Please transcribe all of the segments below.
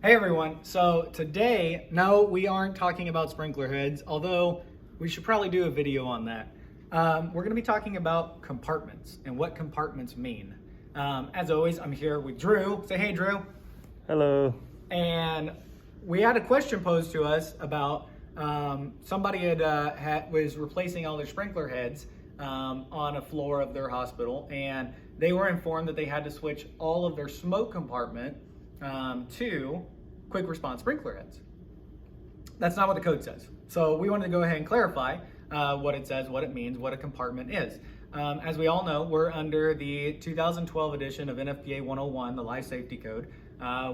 Hey everyone, so today, no, we aren't talking about sprinkler heads, although we should probably do a video on that. We're going to be talking about compartments and what compartments mean. As always, I'm here with Drew. Say hey, Drew. Hello. And we had a question posed to us about somebody was replacing all their sprinkler heads on a floor of their hospital, and they were informed that they had to switch all of their smoke compartment to quick response sprinkler heads. That's not what the code says. So we wanted to go ahead and clarify what it says, what it means, what a compartment is. As we all know, we're under the 2012 edition of NFPA 101, the Life Safety Code.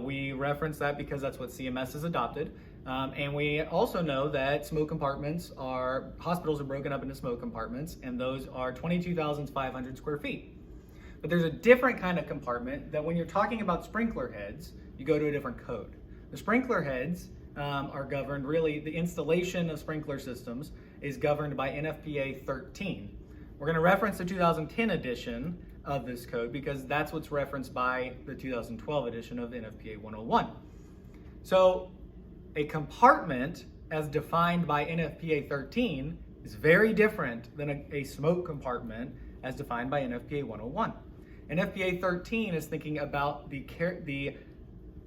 We reference that because that's what CMS has adopted. And we also know that hospitals are broken up into smoke compartments, and those are 22,500 square feet. But there's a different kind of compartment that when you're talking about sprinkler heads, you go to a different code. The sprinkler heads are governed, really, the installation of sprinkler systems is governed by NFPA 13. We're going to reference the 2010 edition of this code because that's what's referenced by the 2012 edition of NFPA 101. So a compartment, as defined by NFPA 13, is very different than a smoke compartment as defined by NFPA 101. NFPA 13 is thinking about the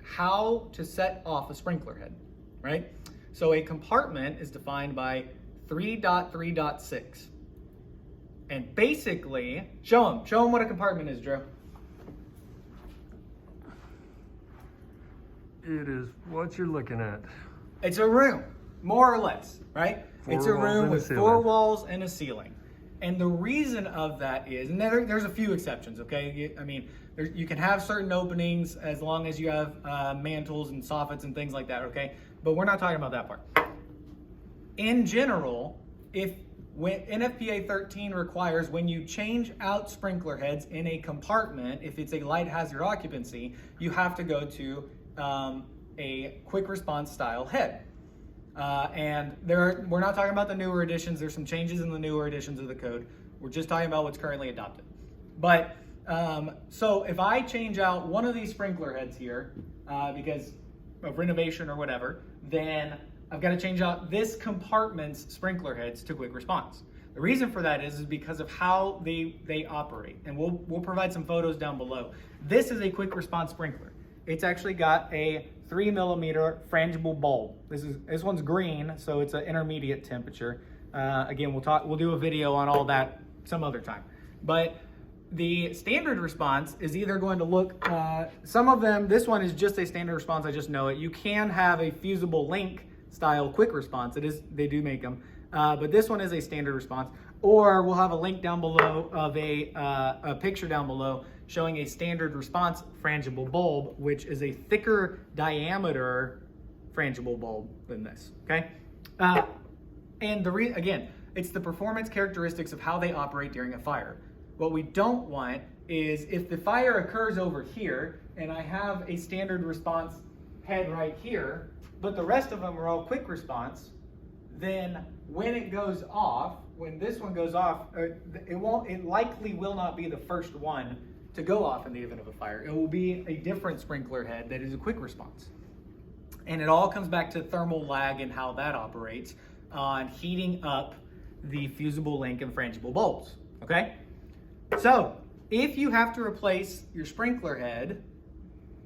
how to set off a sprinkler head, right? So a compartment is defined by 3.3.6. And basically, show them what a compartment is, Drew. It is what you're looking at. It's a room, more or less, right? It's a room with 4 walls and a ceiling. And the reason of that is, and there's a few exceptions, okay? You can have certain openings as long as you have mantles and soffits and things like that, okay? But we're not talking about that part. In general, when NFPA 13 requires when you change out sprinkler heads in a compartment, if it's a light hazard occupancy, you have to go to a quick response style head. And we're not talking about the newer editions. There's some changes in the newer editions of the code. We're just talking about what's currently adopted. But so if I change out one of these sprinkler heads here because of renovation or whatever, then I've got to change out this compartment's sprinkler heads to quick response. The reason for that is because of how they operate. And we'll provide some photos down below. This is a quick response sprinkler. It's actually got a 3mm frangible bulb. This one's green, so it's an intermediate temperature. Again, we'll do a video on all that some other time. But the standard response is either going to look, some of them, this one is just a standard response, I just know it. You can have a fusible link style quick response. They do make them, but this one is a standard response. Or we'll have a link down below of a picture down below showing a standard response frangible bulb, which is a thicker diameter frangible bulb than this, okay? And again, it's the performance characteristics of how they operate during a fire. What we don't want is if the fire occurs over here and I have a standard response head right here, but the rest of them are all quick response, then when it goes off, when this one goes off, it likely will not be the first one to go off in the event of a fire. It will be a different sprinkler head that is a quick response. And it all comes back to thermal lag and how that operates on heating up the fusible link and frangible bulbs, okay? So if you have to replace your sprinkler head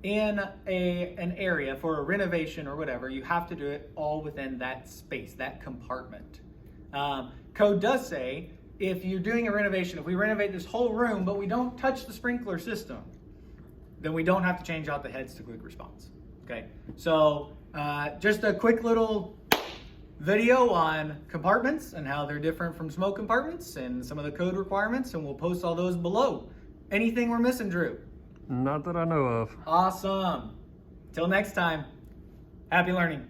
in an area for a renovation or whatever, you have to do it all within that space, that compartment. Code does say if you're doing a renovation, if we renovate this whole room but we don't touch the sprinkler system, then we don't have to change out the heads to quick response. Okay, so just a quick little video on compartments and how they're different from smoke compartments and some of the code requirements, and we'll post all those below. Anything we're missing, Drew? Not that I know of. Awesome. Till next time, happy learning.